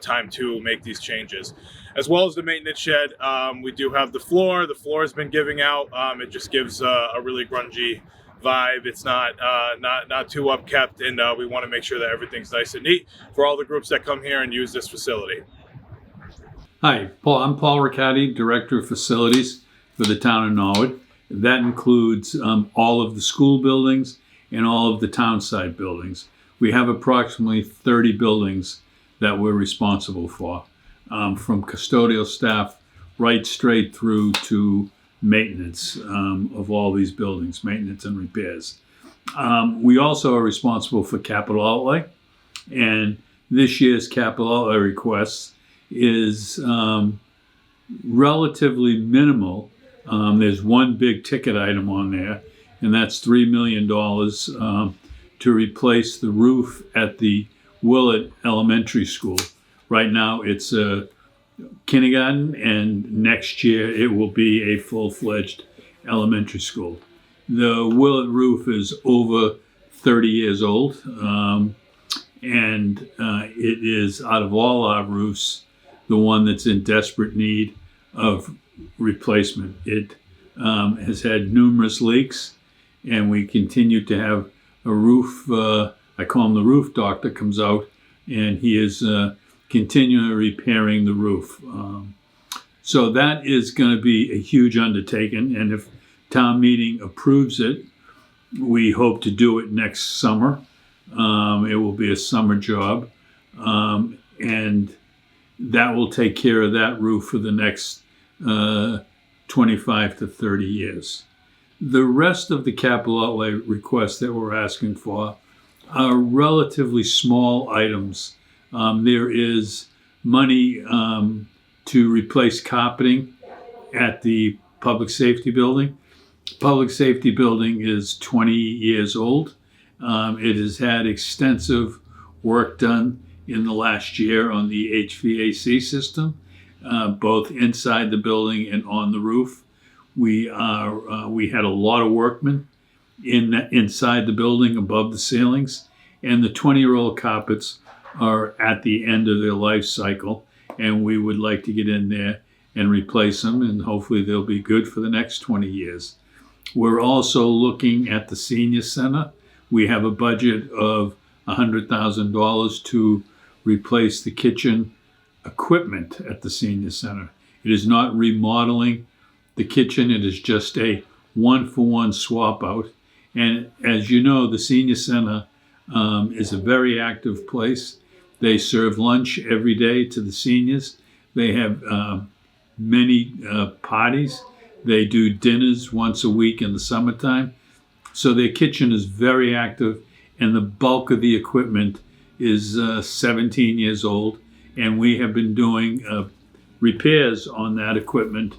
time to make these changes. As well as the maintenance shed, we do have the floor. The floor has been giving out. It just gives a really grungy vibe. It's not too upkept, and we want to make sure that everything's nice and neat for all the groups that come here and use this facility. Hi, I'm Paul Riccati, Director of Facilities for the town of Norwood. That includes all of the school buildings and all of the townside buildings. We have approximately 30 buildings that we're responsible for, from custodial staff right straight through to maintenance of all these buildings, maintenance and repairs. We also are responsible for capital outlay, and this year's capital outlay request is relatively minimal. There's one big ticket item on there, and that's $3 million to replace the roof at the Willett Elementary School. Right now it's a kindergarten, and next year it will be a full-fledged elementary school. The Willett roof is over 30 years old, and it is, out of all our roofs, the one that's in desperate need of replacement. It has had numerous leaks, and we continue to have a roof, I call him the roof doctor, comes out, and he is continually repairing the roof. So that is going to be a huge undertaking, and if town meeting approves it, we hope to do it next summer. It will be a summer job, and that will take care of that roof for the next 25 to 30 years. The rest of the capital outlay requests that we're asking for are relatively small items. There is money to replace carpeting at the public safety building. Public safety building is 20 years old. It has had extensive work done in the last year on the HVAC system, both inside the building and on the roof. We had a lot of workmen inside the building above the ceilings, and the 20-year-old carpets are at the end of their life cycle, and we would like to get in there and replace them, and hopefully they'll be good for the next 20 years. We're also looking at the senior center. We have a budget of $100,000 to replace the kitchen equipment at the senior center. It is not remodeling the kitchen. It is just a one-for-one swap out. And as you know, the senior center is a very active place. They serve lunch every day to the seniors. They have many parties. They do dinners once a week in the summertime. So their kitchen is very active, and the bulk of the equipment is 17 years old. And we have been doing repairs on that equipment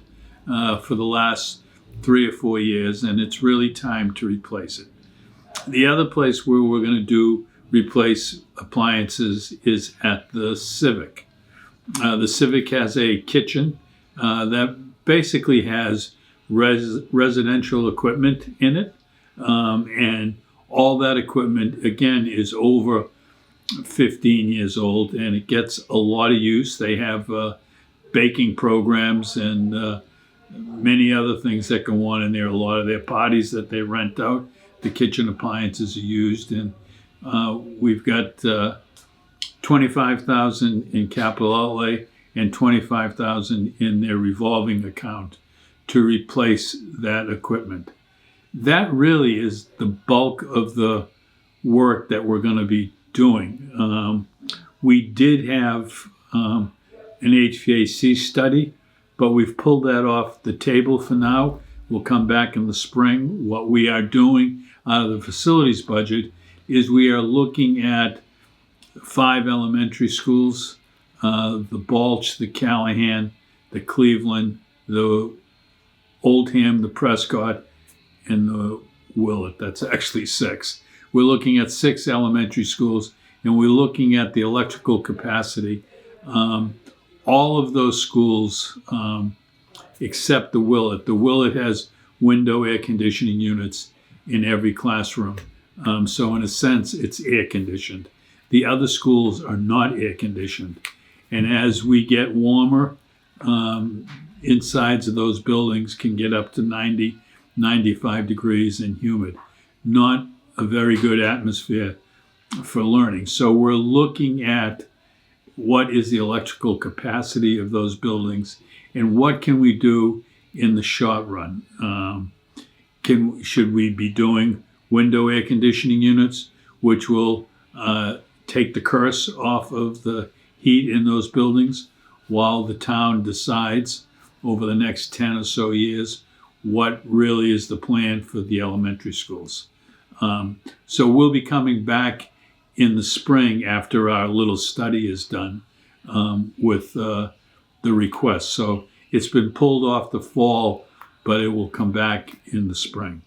for the last 3 or 4 years, and it's really time to replace it. The other place where we're going to replace appliances is at the Civic. The Civic has a kitchen that basically has residential equipment in it, and all that equipment, again, is over 15 years old, and it gets a lot of use. They have baking programs and many other things that go on in there. A lot of their parties that they rent out, the kitchen appliances are used, and we've got $25,000 in capital outlay and $25,000 in their revolving account to replace that equipment. That really is the bulk of the work that we're going to be doing. We did have an HVAC study, but we've pulled that off the table for now. We'll come back in the spring. What we are doing out of the facilities budget is we are looking at 5 elementary schools, the Balch, the Callahan, the Cleveland, the Oldham, the Prescott, and the Willett. That's actually 6. We're looking at 6 elementary schools, and we're looking at the electrical capacity. All of those schools, except the Willett. The Willett has window air conditioning units in every classroom. So in a sense, it's air conditioned. The other schools are not air conditioned. And as we get warmer, insides of those buildings can get up to 90, 95 degrees and humid. Not a very good atmosphere for learning. So we're looking at what is the electrical capacity of those buildings and what can we do in the short run. Should we be doing window air conditioning units, which will take the curse off of the heat in those buildings while the town decides over the next 10 or so years what really is the plan for the elementary schools. So we'll be coming back in the spring after our little study is done with the request. So it's been pulled off the fall, but it will come back in the spring.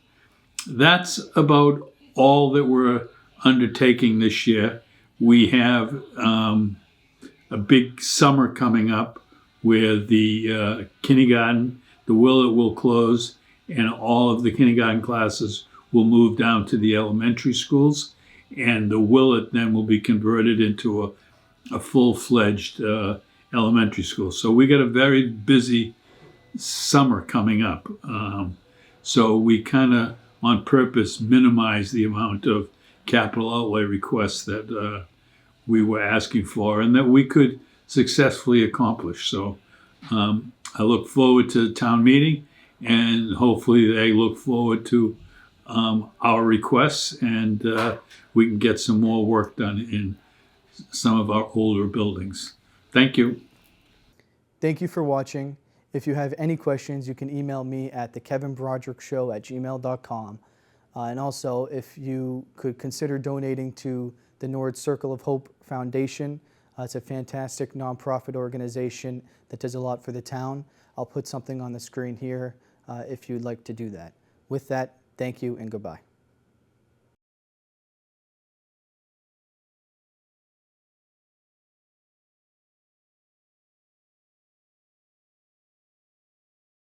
That's about all that we're undertaking this year. We have a big summer coming up where the kindergarten, the Willett will close, and all of the kindergarten classes will move down to the elementary schools, and the Willett then will be converted into a full-fledged elementary school. So we got a very busy summer coming up. So we kind of, on purpose, minimize the amount of capital outlay requests that we were asking for and that we could successfully accomplish. So I look forward to the town meeting, and hopefully they look forward to our requests, and we can get some more work done in some of our older buildings. Thank you. Thank you for watching. If you have any questions, you can email me at thekevinbroderickshow@gmail.com. And also, if you could consider donating to the Norwood Circle of Hope Foundation. It's a fantastic nonprofit organization that does a lot for the town. I'll put something on the screen here if you'd like to do that. With that, thank you and goodbye.